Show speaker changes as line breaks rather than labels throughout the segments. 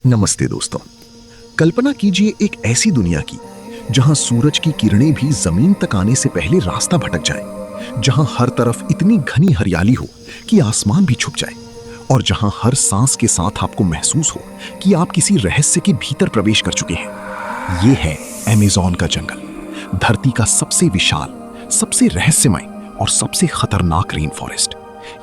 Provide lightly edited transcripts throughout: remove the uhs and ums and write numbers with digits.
नमस्ते दोस्तों। कल्पना कीजिए एक ऐसी दुनिया की जहां सूरज की किरणें भी जमीन तक आने से पहले रास्ता भटक जाए, जहां हर तरफ इतनी घनी हरियाली हो कि आसमान भी छुप जाए, और जहां हर सांस के साथ आपको महसूस हो कि आप किसी रहस्य के भीतर प्रवेश कर चुके हैं। ये है अमेज़न का जंगल, धरती का सबसे विशाल, सबसे रहस्यमय और सबसे खतरनाक रेन फॉरेस्ट।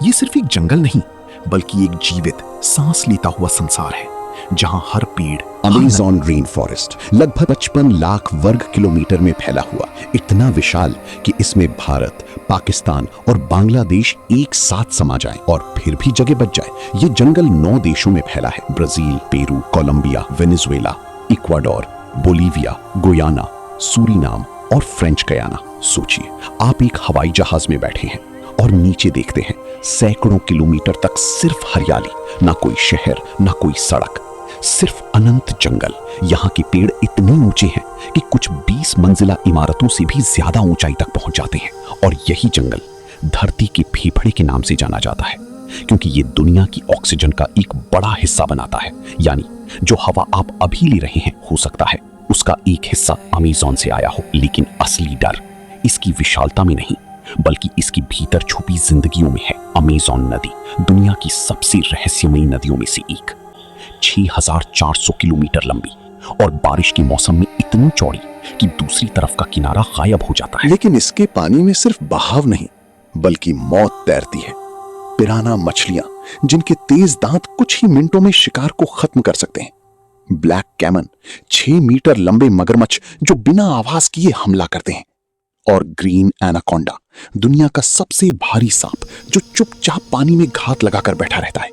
ये सिर्फ एक जंगल नहीं, बल्कि एक जीवित, सांस लेता हुआ संसार है, जहां हर पेड़
अमेज़न रेन फॉरेस्ट लगभग 55 लाख वर्ग किलोमीटर में फैला हुआ, इतना विशाल कि इसमें भारत, पाकिस्तान और बांग्लादेश एक साथ समा जाएं और फिर भी जगह बच जाए। ये जंगल 9 देशों में फैला है: Brazil, Peru, Colombia, Venezuela, Ecuador, Bolivia, Guyana, Suriname और फ्रेंच गयाना। सोचिए, आप एक हवाई जहाज में बैठे हैं और नीचे देखते हैं सैकड़ों किलोमीटर तक सिर्फ हरियाली, ना कोई शहर, ना कोई सड़क, सिर्फ अनंत जंगल। यहाँ के पेड़ इतने ऊंचे हैं कि कुछ 20 मंजिला इमारतों से भी ज्यादा ऊंचाई तक पहुंच जाते हैं। और यही जंगल धरती के फेफड़े के नाम से जाना जाता है, क्योंकि ये दुनिया की ऑक्सीजन का एक बड़ा हिस्सा बनाता है। यानी जो हवा आप अभी ले रहे हैं, हो सकता है उसका एक हिस्सा अमेज़न से आया हो। लेकिन असली डर इसकी विशालता में नहीं, बल्कि इसकी भीतर छुपी जिंदगियों में है। अमेज़न नदी दुनिया की सबसे रहस्यमयी नदियों में से एक, 6400 किलोमीटर लंबी और बारिश के मौसम में इतनी चौड़ी कि दूसरी तरफ का किनारा गायब हो जाता है।
लेकिन इसके पानी में सिर्फ बहाव नहीं, बल्कि मौत तैरती है। पिराना मछलियां, जिनके तेज दांत कुछ ही मिनटों में शिकार को खत्म कर सकते हैं। ब्लैक कैमन, 6 मीटर लंबे मगरमच्छ जो बिना आवाज किए हमला करते हैं। और ग्रीन एनाकोंडा, दुनिया का सबसे भारी सांप जो चुपचाप पानी में घात लगाकर बैठा रहता है।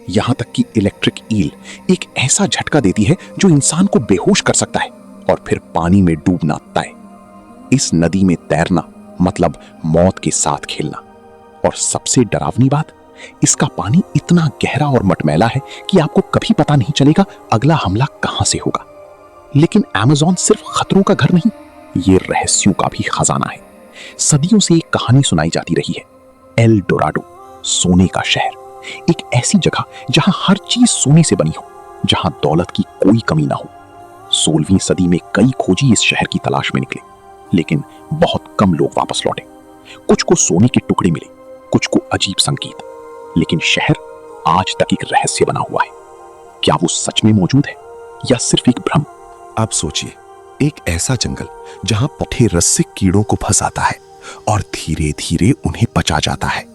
यहां तक कि इलेक्ट्रिक ईल एक ऐसा झटका देती है जो इंसान को बेहोश कर सकता है और फिर पानी में डूबना तय। इस नदी में तैरना मतलब मौत के साथ खेलना। और सबसे डरावनी बात, इसका पानी इतना गहरा और मटमैला है कि आपको कभी पता नहीं चलेगा अगला हमला कहां से होगा। लेकिन अमेज़न सिर्फ खतरों का घर नहीं, ये रहस्यों का भी खजाना है। सदियों से एक कहानी सुनाई जाती रही है, एल डोराडो, सोने का शहर। एक ऐसी जगह जहां हर चीज सोने से बनी हो, जहां दौलत की कोई कमी ना हो। 16वीं सदी में कई खोजी इस शहर की तलाश में निकले, लेकिन बहुत कम लोग वापस लौटे। कुछ को सोने के टुकड़े मिले, कुछ को अजीब संकेत, लेकिन शहर आज तक एक रहस्य बना हुआ है। क्या वो सच में मौजूद है या सिर्फ एक भ्रम? अब सोचिए, एक ऐसा जंगल जहां पठे रस्से कीड़ों को फंसाता है और धीरे धीरे उन्हें पचा जाता है।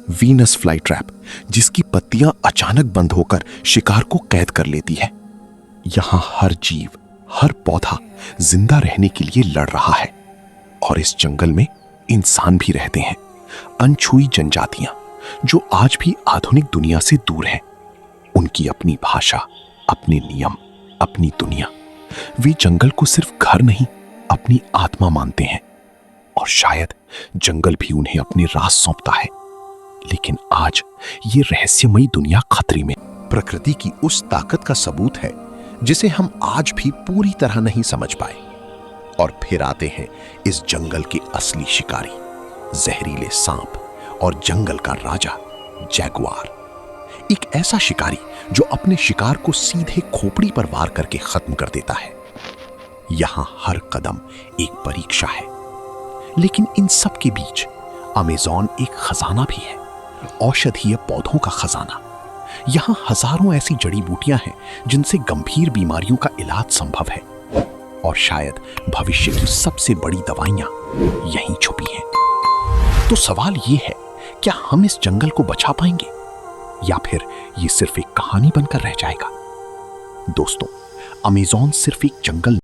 वीनस फ्लाई ट्रैप, जिसकी पत्तियां अचानक बंद होकर शिकार को कैद कर लेती है। यहां हर जीव, हर पौधा जिंदा रहने के लिए लड़ रहा है। और इस जंगल में इंसान भी रहते हैं, अनछुई जनजातियां जो आज भी आधुनिक दुनिया से दूर हैं। उनकी अपनी भाषा, अपने नियम, अपनी दुनिया। वे जंगल को सिर्फ घर नहीं, अपनी आत्मा मानते हैं। और शायद जंगल भी उन्हें अपने राज सौंपता है। लेकिन आज ये रहस्यमयी दुनिया खतरे में। प्रकृति की उस ताकत का सबूत है जिसे हम आज भी पूरी तरह नहीं समझ पाए। और फिर आते हैं इस जंगल के असली शिकारी, जहरीले सांप और जंगल का राजा जैगुआर। एक ऐसा शिकारी जो अपने शिकार को सीधे खोपड़ी पर वार करके खत्म कर देता है। यहां हर कदम एक परीक्षा है। लेकिन इन सब के बीच अमेज़न एक खजाना भी है, औषधीय पौधों का खजाना। यहां हजारों ऐसी जड़ी बूटियां हैं जिनसे गंभीर बीमारियों का इलाज संभव है। और शायद भविष्य की सबसे बड़ी दवाइयां यहीं छुपी हैं। तो सवाल ये है, क्या हम इस जंगल को बचा पाएंगे या फिर ये सिर्फ एक कहानी बनकर रह जाएगा? दोस्तों, अमेज़न सिर्फ एक जंगल